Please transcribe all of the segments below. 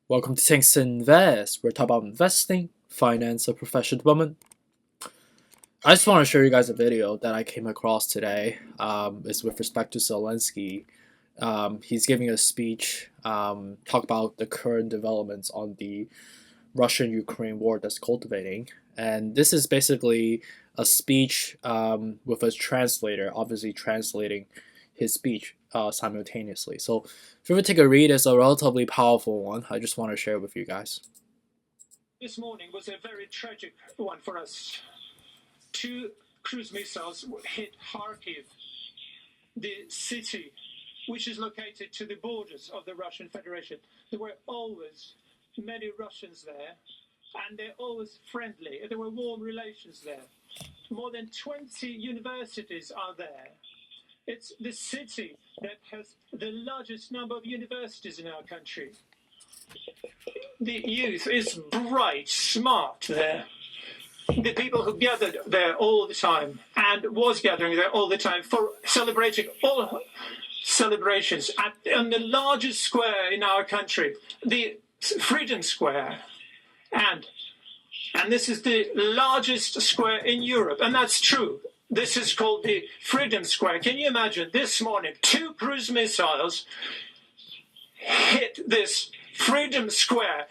Welcome to Things to Invest. We're talking about investing, finance, and professional development. I just want to show you guys a video that I came across today. It's with respect to Zelensky. He's giving a speech, talk about the current developments on the Russian-Ukraine war that's cultivating. And this is basically a speech with a translator, obviously translating his speech simultaneously. So if you ever take a read, it's a relatively powerful one. I just want to share it with you guys. This morning was a very tragic one for us. 2 cruise missiles hit Kharkiv, the city which is located to the borders of the Russian Federation. There were always many Russians there, and they're always friendly. There were warm relations there. More than 20 universities are there. It's the city that has the largest number of universities in our country. The youth is bright, smart there. The people who gathered there all the time and was gathering there all the time for celebrating all celebrations on the largest square in our country, the Freedom Square. And this is the largest square in Europe, and that's true. This is called the Freedom Square. Can you imagine this morning 2 cruise missiles hit this Freedom Square,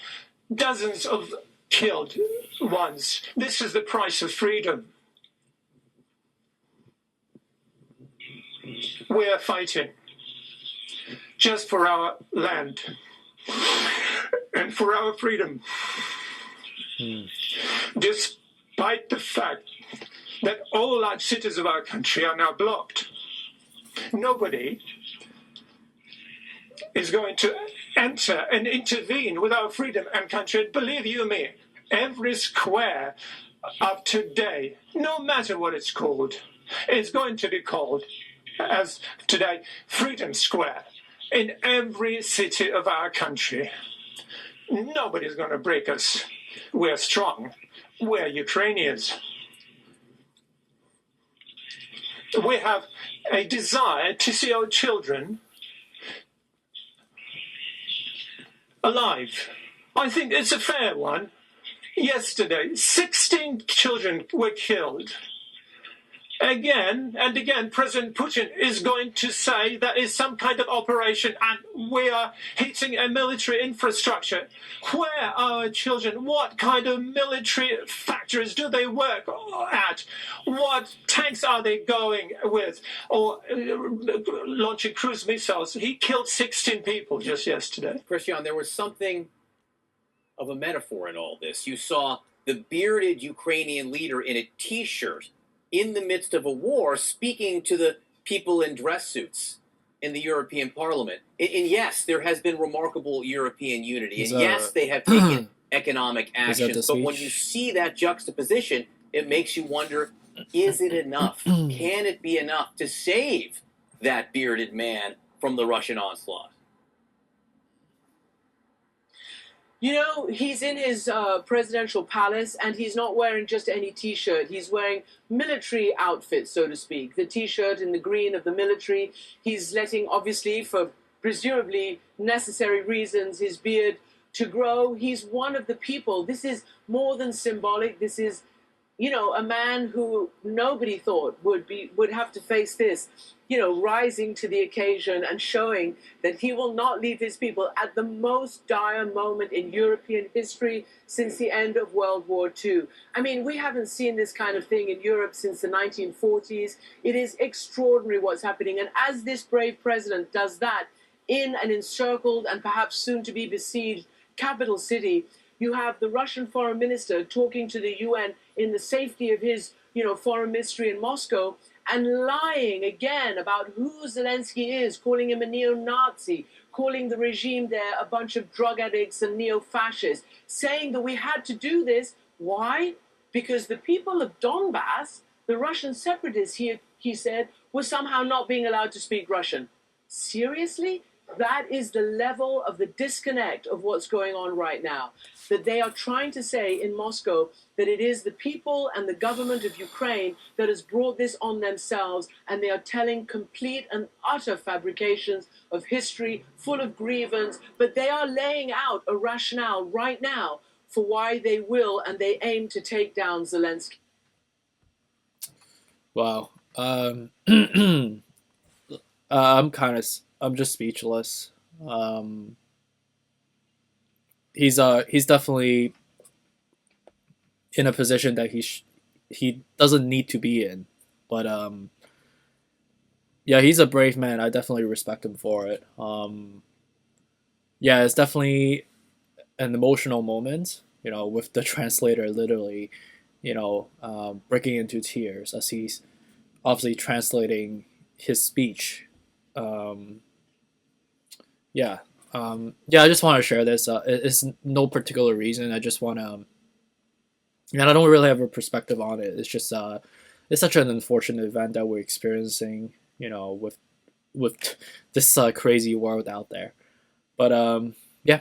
dozens of killed ones. This is the price of freedom. We are fighting just for our land and for our freedom. Despite the fact that all large cities of our country are now blocked, nobody is going to enter and intervene with our freedom and country. Believe you me, every square of today, no matter what it's called, is going to be called as today Freedom Square in every city of our country. Nobody's going to break us. We're strong. We're Ukrainians. We have a desire to see our children alive. I think it's a fair one. Yesterday, 16 children were killed. Again and again, President Putin is going to say that is some kind of operation and we are hitting a military infrastructure. Where are our children? What kind of military factories do they work at? What tanks are they going with? Or launching cruise missiles? He killed 16 people just yesterday. Christian, there was something of a metaphor in all this. You saw the bearded Ukrainian leader in a T-shirt in the midst of a war speaking to the people in dress suits in the European Parliament. And yes, there has been remarkable European unity. And yes, they have taken economic actions. But when you see that juxtaposition, it makes you wonder, is it enough? Can it be enough to save that bearded man from the Russian onslaught? You know, he's in his presidential palace, and he's not wearing just any T-shirt. He's wearing military outfits, so to speak. The T-shirt in the green of the military. He's letting, obviously, for presumably necessary reasons, his beard to grow. He's one of the people. This is more than symbolic. This is, you know, a man who nobody thought would have to face this, you know, rising to the occasion and showing that he will not leave his people at the most dire moment in European history since the end of World War II. I mean, we haven't seen this kind of thing in Europe since the 1940s. It is extraordinary what's happening. And as this brave president does that in an encircled and perhaps soon to be besieged capital city, you have the Russian foreign minister talking to the UN in the safety of his, you know, foreign ministry in Moscow, and lying again about who Zelensky is, calling him a neo-Nazi, calling the regime there a bunch of drug addicts and neo-fascists, saying that we had to do this. Why? Because the people of Donbass, the Russian separatists, he said, were somehow not being allowed to speak Russian. Seriously? That is the level of the disconnect of what's going on right now. That they are trying to say in Moscow that it is the people and the government of Ukraine that has brought this on themselves, and they are telling complete and utter fabrications of history full of grievance, but they are laying out a rationale right now for why they will and they aim to take down Zelensky. Wow. I'm just speechless. He's definitely in a position that he doesn't need to be in, but yeah, he's a brave man. I definitely respect him for it. Yeah, it's definitely an emotional moment, you know, with the translator literally, you know, breaking into tears as he's obviously translating his speech. Um, yeah, yeah, I just want to share this. It's no particular reason. I just want to, and I don't really have a perspective on it. It's just, it's such an unfortunate event that we're experiencing, you know, with this crazy world out there. But yeah,